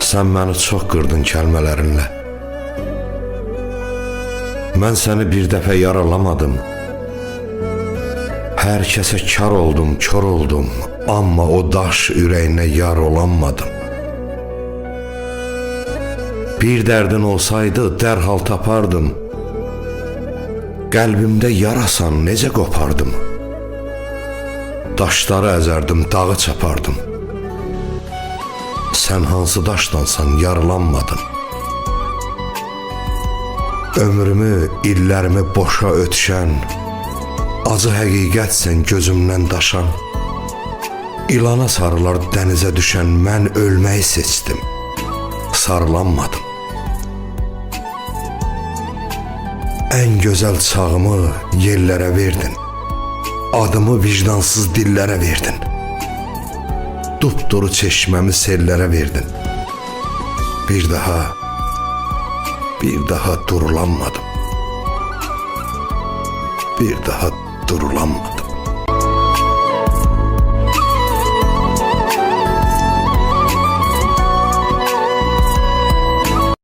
Sən məni çox qırdın kəlmələrinlə. Mən səni bir dəfə yaralamadım. Hər kəsə kar oldum, kör oldum, amma o daş ürəyinə yar olanmadım. Bir dərdin olsaydı dərhal tapardım. Qəlbimdə yarasan necə qopardım. Daşları əzərdim, dağı çapardım. Sən hansı daşdansan yaralanmadın. Ömrümü, illərimi boşa ötüşən, acı həqiqətsən gözümdən daşan. İlana sarılar dənizə düşən mən ölməyi seçdim, sarılanmadım. Ən gözəl çağımı yerlərə verdin, adımı vicdansız dillərə verdin. Dupduru çeşməmi sellərə verdin. Bir daha durulanmadım. Bir daha durulanmadım.